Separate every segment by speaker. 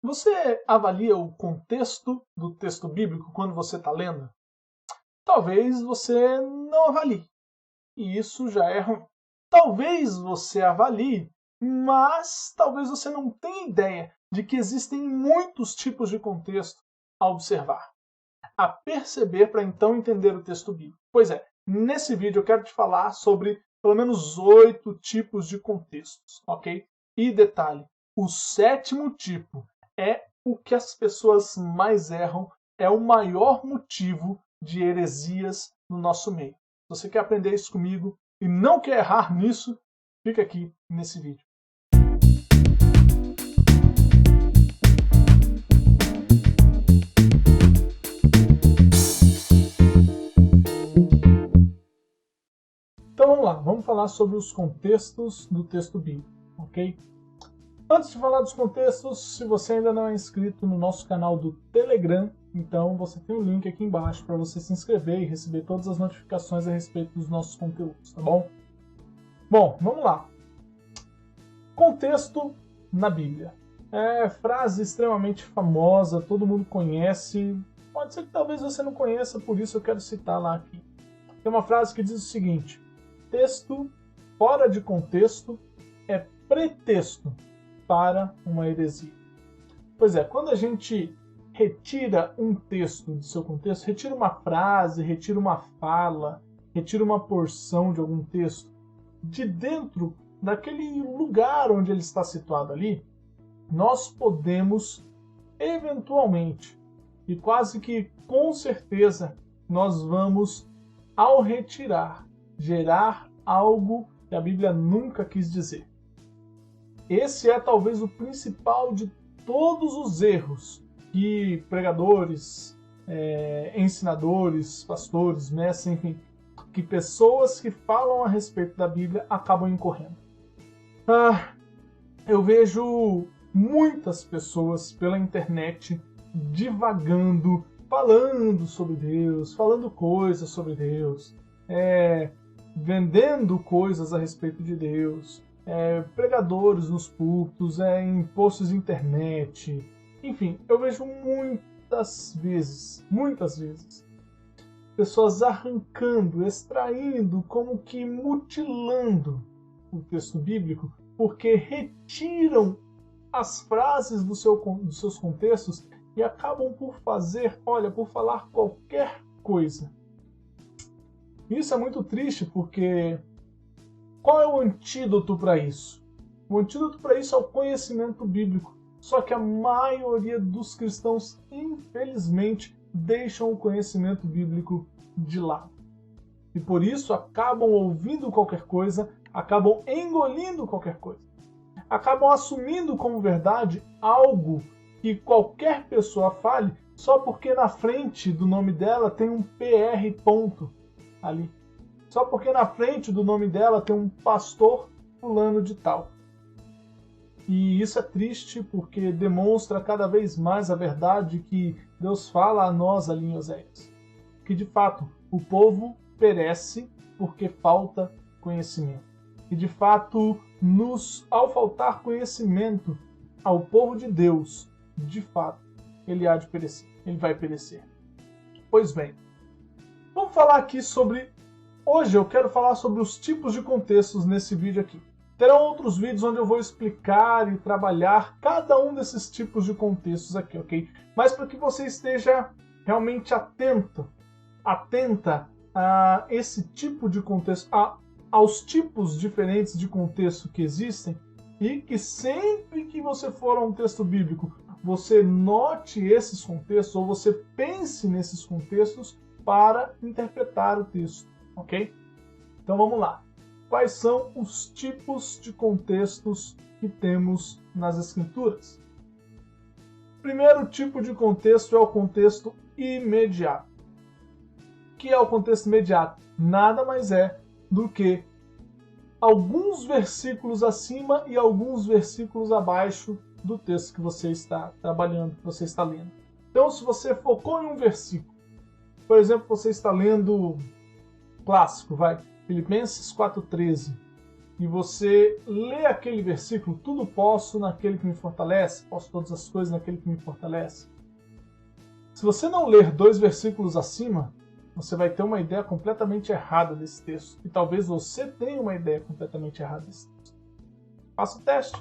Speaker 1: Você avalia o contexto do texto bíblico quando você está lendo? Talvez você não avalie, e isso já é ruim. Talvez você avalie, mas talvez você não tenha ideia de que existem muitos tipos de contexto a observar, a perceber para então entender o texto bíblico. Pois é, nesse vídeo eu quero te falar sobre pelo menos 8 tipos de contextos, ok? E detalhe, o 7º tipo é o que as pessoas mais erram, é o maior motivo de heresias no nosso meio. Se você quer aprender isso comigo e não quer errar nisso, fica aqui nesse vídeo. Então vamos lá, vamos falar sobre os contextos do texto bíblico, ok? Antes de falar dos contextos, se você ainda não é inscrito no nosso canal do Telegram, então você tem o link aqui embaixo para você se inscrever e receber todas as notificações a respeito dos nossos conteúdos, tá bom? Bom, vamos lá. Contexto na Bíblia. É frase extremamente famosa, todo mundo conhece. Pode ser que talvez você não conheça, por isso eu quero citá-la aqui. Tem uma frase que diz o seguinte: texto fora de contexto é pretexto para uma heresia. Pois é, quando a gente retira um texto de seu contexto, retira uma frase, retira uma fala, retira uma porção de algum texto, de dentro daquele lugar onde ele está situado ali, nós podemos, eventualmente, e quase que com certeza, nós vamos, ao retirar, gerar algo que a Bíblia nunca quis dizer. Esse é talvez o principal de todos os erros que pregadores, ensinadores, pastores, mestres, enfim, que pessoas que falam a respeito da Bíblia acabam incorrendo. Eu vejo muitas pessoas pela internet divagando, falando sobre Deus, falando coisas sobre Deus, vendendo coisas a respeito de Deus, pregadores nos púlpitos, em posts de internet, enfim, eu vejo muitas vezes, pessoas arrancando, extraindo, como que mutilando o texto bíblico, porque retiram as frases dos seus contextos e acabam por falar qualquer coisa. Isso é muito triste, porque qual é o antídoto para isso? O antídoto para isso é o conhecimento bíblico. Só que a maioria dos cristãos, infelizmente, deixam o conhecimento bíblico de lado. E por isso acabam ouvindo qualquer coisa, acabam engolindo qualquer coisa. Acabam assumindo como verdade algo que qualquer pessoa fale só porque na frente do nome dela tem um PR ponto ali. Só porque na frente do nome dela tem um pastor fulano de tal. E isso é triste porque demonstra cada vez mais a verdade que Deus fala a nós ali em Oséias. Que de fato o povo perece porque falta conhecimento. E de fato, ao faltar conhecimento ao povo de Deus, de fato, ele há de perecer. Ele vai perecer. Pois bem, vamos falar aqui sobre... Hoje eu quero falar sobre os tipos de contextos nesse vídeo aqui. Terão outros vídeos onde eu vou explicar e trabalhar cada um desses tipos de contextos aqui, ok? Mas para que você esteja realmente atenta a esse tipo de contexto, aos tipos diferentes de contexto que existem, e que sempre que você for a um texto bíblico, você note esses contextos, ou você pense nesses contextos para interpretar o texto, ok? Então vamos lá. Quais são os tipos de contextos que temos nas Escrituras? O primeiro tipo de contexto é o contexto imediato. O que é o contexto imediato? Nada mais é do que alguns versículos acima e alguns versículos abaixo do texto que você está trabalhando, que você está lendo. Então, se você focou em um versículo, por exemplo, você está lendo clássico, Filipenses 4,13. e você lê aquele versículo, tudo posso naquele que me fortalece, posso todas as coisas naquele que me fortalece. Se você não ler 2 versículos acima, você vai ter uma ideia completamente errada desse texto. E talvez você tenha uma ideia completamente errada desse texto. Faça o teste.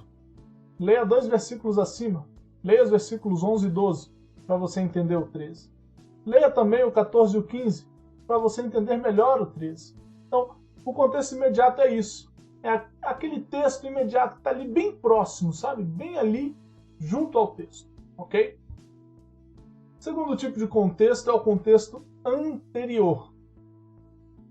Speaker 1: Leia 2 versículos acima. Leia os versículos 11 e 12, para você entender o 13. Leia também o 14 e o 15, para você entender melhor o 13. Então, o contexto imediato é isso. É aquele texto imediato que está ali bem próximo, sabe? Bem ali, junto ao texto. Ok? Segundo tipo de contexto é o contexto anterior.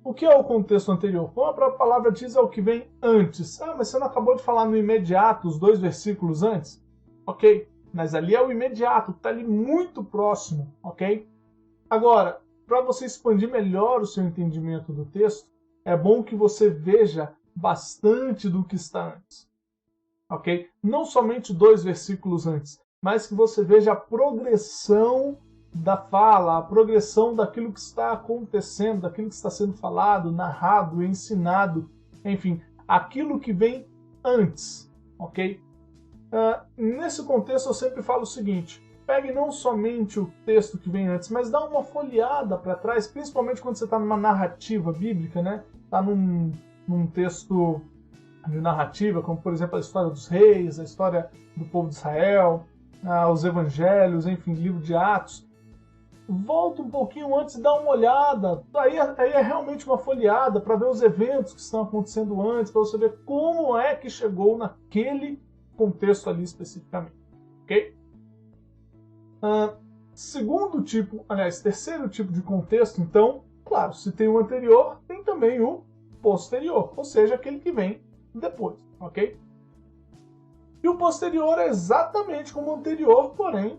Speaker 1: O que é o contexto anterior? Como a própria palavra diz, é o que vem antes. Ah, mas você não acabou de falar no imediato, os 2 versículos antes? Ok, mas ali é o imediato, que está ali muito próximo, ok? Agora, para você expandir melhor o seu entendimento do texto, é bom que você veja bastante do que está antes, ok? Não somente 2 versículos antes, mas que você veja a progressão da fala, a progressão daquilo que está acontecendo, daquilo que está sendo falado, narrado, ensinado, enfim, aquilo que vem antes, ok? Nesse contexto eu sempre falo o seguinte: pegue não somente o texto que vem antes, mas dá uma folheada para trás, principalmente quando você está numa narrativa bíblica, né? Está num texto de narrativa, como por exemplo a história dos reis, a história do povo de Israel, os evangelhos, enfim, livro de Atos. Volta um pouquinho antes e dá uma olhada. Aí é realmente uma folheada para ver os eventos que estão acontecendo antes, para você ver como é que chegou naquele contexto ali especificamente. Ok? Terceiro tipo de contexto, então, claro, se tem o anterior, tem também o posterior, ou seja, aquele que vem depois, ok? E o posterior é exatamente como o anterior, porém,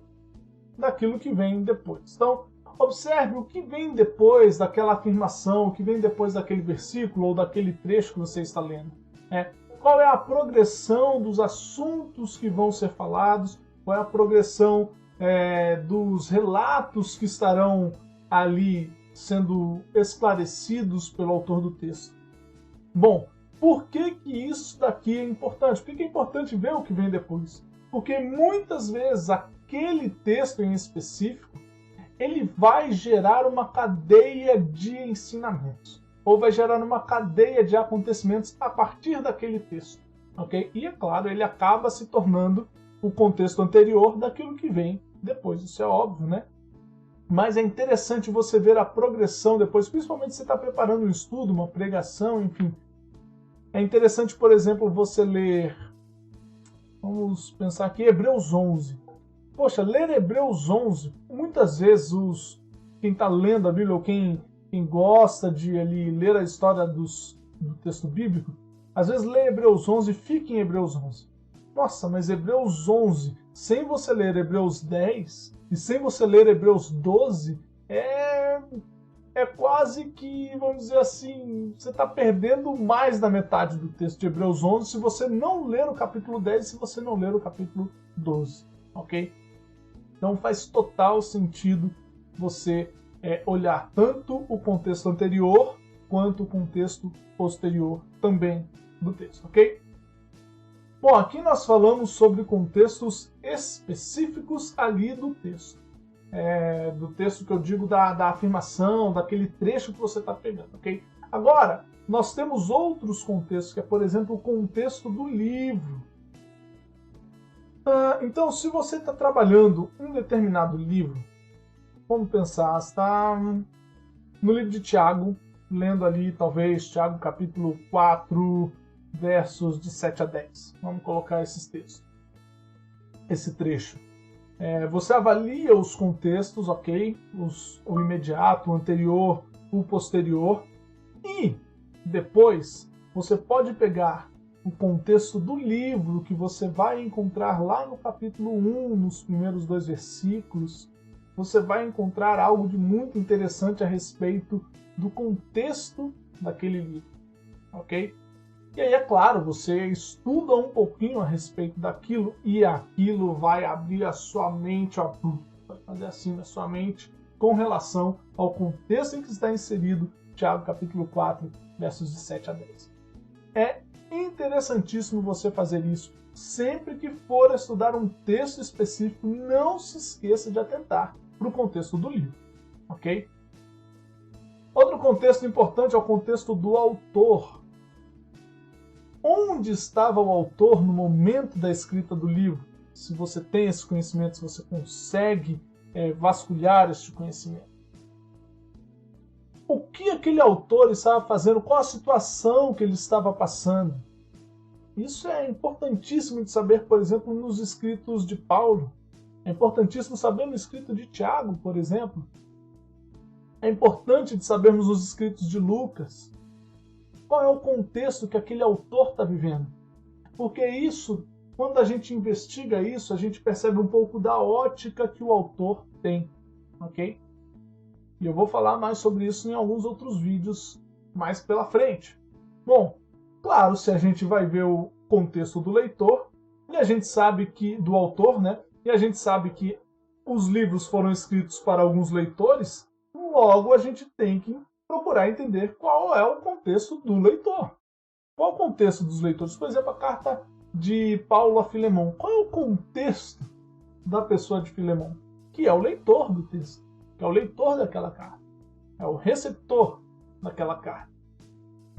Speaker 1: daquilo que vem depois. Então, observe o que vem depois daquela afirmação, o que vem depois daquele versículo ou daquele trecho que você está lendo. Qual é a progressão dos assuntos que vão ser falados, qual é a progressão dos relatos que estarão ali sendo esclarecidos pelo autor do texto. Bom, por que isso daqui é importante? Por que é importante ver o que vem depois? Porque muitas vezes aquele texto em específico, ele vai gerar uma cadeia de ensinamentos, ou vai gerar uma cadeia de acontecimentos a partir daquele texto, ok? E é claro, ele acaba se tornando o contexto anterior daquilo que vem depois, isso é óbvio, né? Mas é interessante você ver a progressão depois, principalmente se você está preparando um estudo, uma pregação, enfim. É interessante, por exemplo, você ler, vamos pensar aqui, Hebreus 11. Poxa, ler Hebreus 11, muitas vezes quem está lendo a Bíblia ou quem gosta de ali, ler a história do texto bíblico, às vezes lê Hebreus 11 e fica em Hebreus 11. Nossa, mas Hebreus 11, sem você ler Hebreus 10 e sem você ler Hebreus 12, é quase que, vamos dizer assim, você está perdendo mais da metade do texto de Hebreus 11 se você não ler o capítulo 10 e se você não ler o capítulo 12, ok? Então faz total sentido você olhar tanto o contexto anterior quanto o contexto posterior também do texto, ok? Bom, aqui nós falamos sobre contextos específicos ali do texto. Do texto que eu digo da afirmação, daquele trecho que você está pegando, ok? Agora, nós temos outros contextos, que é, por exemplo, o contexto do livro. Então, se você está trabalhando um determinado livro, vamos pensar, está no livro de Tiago, lendo ali, talvez, Tiago capítulo 4, versos de 7 a 10. Vamos colocar esses textos, esse trecho. Você avalia os contextos, ok? O imediato, o anterior, o posterior. E depois você pode pegar o contexto do livro que você vai encontrar lá no capítulo 1, nos primeiros 2 versículos. Você vai encontrar algo de muito interessante a respeito do contexto daquele livro, ok? E aí, é claro, você estuda um pouquinho a respeito daquilo e aquilo vai abrir a sua mente, vai fazer assim na sua mente com relação ao contexto em que está inserido Tiago capítulo 4, versos de 7 a 10. É interessantíssimo você fazer isso. Sempre que for estudar um texto específico, não se esqueça de atentar para o contexto do livro, ok? Outro contexto importante é o contexto do autor. Onde estava o autor no momento da escrita do livro? Se você tem esse conhecimento, se você consegue vasculhar este conhecimento. O que aquele autor estava fazendo? Qual a situação que ele estava passando? Isso é importantíssimo de saber, por exemplo, nos escritos de Paulo. É importantíssimo saber no escrito de Tiago, por exemplo. É importante de sabermos nos escritos de Lucas. Qual é o contexto que aquele autor está vivendo? Porque isso, quando a gente investiga isso, a gente percebe um pouco da ótica que o autor tem, ok? E eu vou falar mais sobre isso em alguns outros vídeos mais pela frente. Bom, claro, se a gente vai ver o contexto do leitor, e a gente sabe que do autor, né? E a gente sabe que os livros foram escritos para alguns leitores, logo a gente tem que procurar entender qual é o contexto do leitor. Qual é o contexto dos leitores? Por exemplo, a carta de Paulo a Filemão. Qual é o contexto da pessoa de Filemão? Que é o leitor do texto, que é o leitor daquela carta, é o receptor daquela carta.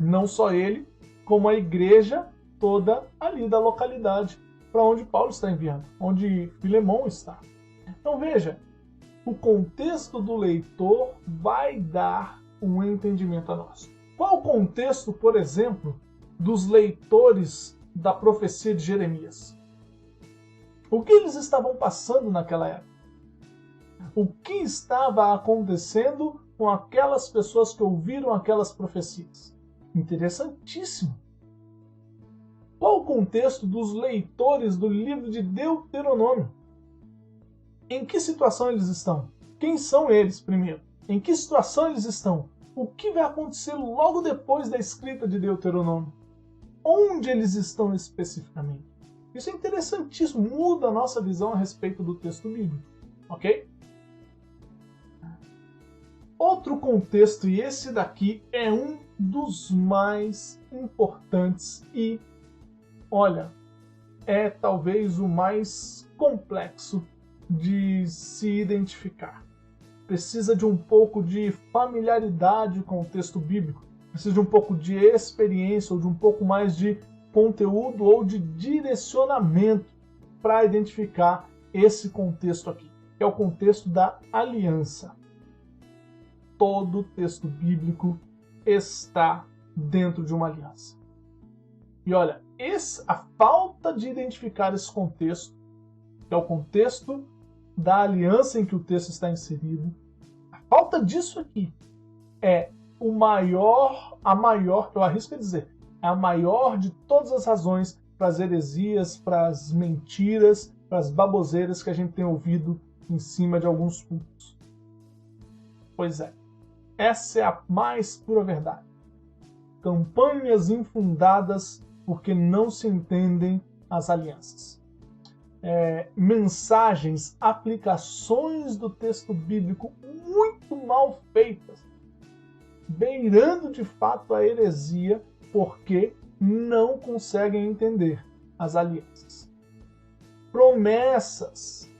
Speaker 1: Não só ele, como a igreja toda ali da localidade para onde Paulo está enviando, onde Filemão está. Então veja, o contexto do leitor vai dar um entendimento a nós. Qual o contexto, por exemplo, dos leitores da profecia de Jeremias? O que eles estavam passando naquela época? O que estava acontecendo com aquelas pessoas que ouviram aquelas profecias? Interessantíssimo. Qual o contexto dos leitores do livro de Deuteronômio? Em que situação eles estão? Quem são eles, primeiro? Em que situação eles estão? O que vai acontecer logo depois da escrita de Deuteronômio? Onde eles estão especificamente? Isso é interessantíssimo, muda a nossa visão a respeito do texto bíblico, ok? Outro contexto, e esse daqui é um dos mais importantes e, olha, é talvez o mais complexo de se identificar. Precisa de um pouco de familiaridade com o texto bíblico, precisa de um pouco de experiência ou de um pouco mais de conteúdo ou de direcionamento para identificar esse contexto aqui, que é o contexto da aliança. Todo texto bíblico está dentro de uma aliança. E olha, a falta de identificar esse contexto, que é o contexto da aliança em que o texto está inserido, a falta disso aqui é eu arrisco a dizer, é a maior de todas as razões para as heresias, para as mentiras, para as baboseiras que a gente tem ouvido em cima de alguns cultos. Pois é, essa é a mais pura verdade. Campanhas infundadas porque não se entendem as alianças. Mensagens, aplicações do texto bíblico muito mal feitas, beirando de fato a heresia, porque não conseguem entender as alianças. Promessas.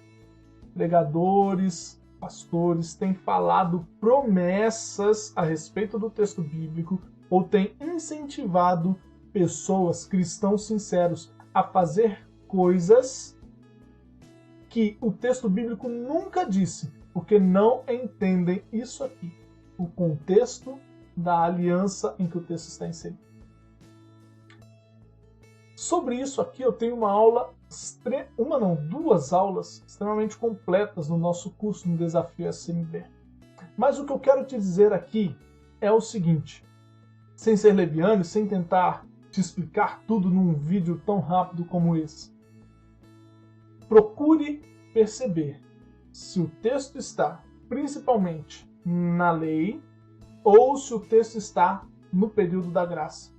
Speaker 1: Pregadores, pastores têm falado promessas a respeito do texto bíblico ou têm incentivado pessoas, cristãos sinceros, a fazer coisas que o texto bíblico nunca disse, porque não entendem isso aqui, o contexto da aliança em que o texto está inserido. Sobre isso aqui eu tenho duas aulas extremamente completas no nosso curso no Desafio SMB. Mas o que eu quero te dizer aqui é o seguinte, sem ser leviano e sem tentar te explicar tudo num vídeo tão rápido como esse. Procure perceber se o texto está principalmente na lei ou se o texto está no período da graça.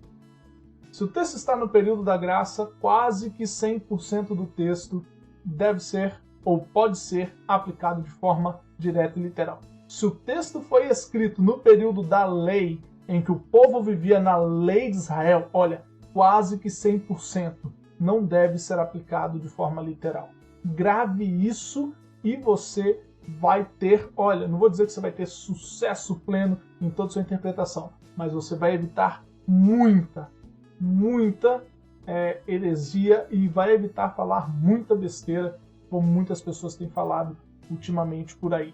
Speaker 1: Se o texto está no período da graça, quase que 100% do texto deve ser ou pode ser aplicado de forma direta e literal. Se o texto foi escrito no período da lei, em que o povo vivia na lei de Israel, olha, quase que 100%, não deve ser aplicado de forma literal. Grave isso e você vai ter, olha, não vou dizer que você vai ter sucesso pleno em toda a sua interpretação, mas você vai evitar muita heresia e vai evitar falar muita besteira, como muitas pessoas têm falado ultimamente por aí.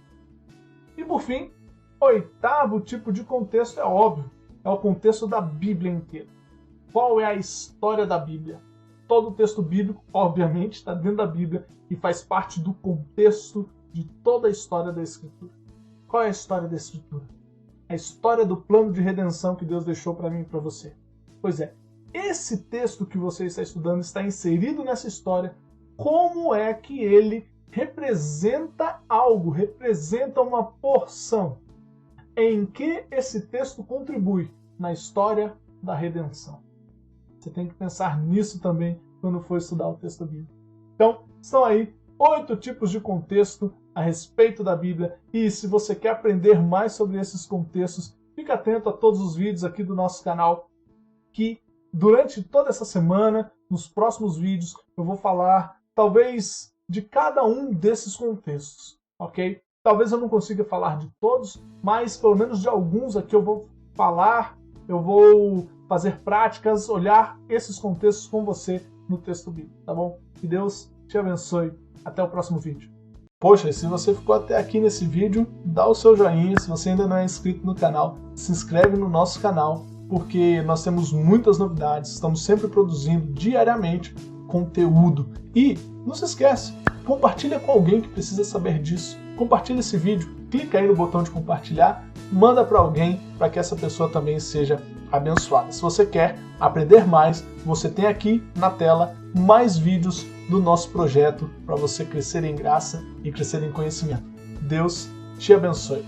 Speaker 1: E por fim, oitavo tipo de contexto é óbvio, é o contexto da Bíblia inteira. Qual é a história da Bíblia? Todo o texto bíblico, obviamente, está dentro da Bíblia e faz parte do contexto de toda a história da Escritura. Qual é a história da Escritura? A história do plano de redenção que Deus deixou para mim e para você. Pois é, esse texto que você está estudando está inserido nessa história. Como é que ele representa algo, representa uma porção em que esse texto contribui na história da redenção? Você tem que pensar nisso também quando for estudar o texto bíblico. Então, estão aí 8 tipos de contexto a respeito da Bíblia. E se você quer aprender mais sobre esses contextos, fique atento a todos os vídeos aqui do nosso canal, que durante toda essa semana, nos próximos vídeos, eu vou falar talvez de cada um desses contextos, ok? Talvez eu não consiga falar de todos, mas pelo menos de alguns aqui eu vou falar, eu vou fazer práticas, olhar esses contextos com você no texto bíblico, tá bom? Que Deus te abençoe. Até o próximo vídeo. Poxa, se você ficou até aqui nesse vídeo, dá o seu joinha. Se você ainda não é inscrito no canal, se inscreve no nosso canal, porque nós temos muitas novidades, estamos sempre produzindo diariamente conteúdo. E não se esquece, compartilha com alguém que precisa saber disso. Compartilha esse vídeo, clica aí no botão de compartilhar, manda para alguém para que essa pessoa também seja abençoada. Se você quer aprender mais, você tem aqui na tela mais vídeos do nosso projeto para você crescer em graça e crescer em conhecimento. Deus te abençoe.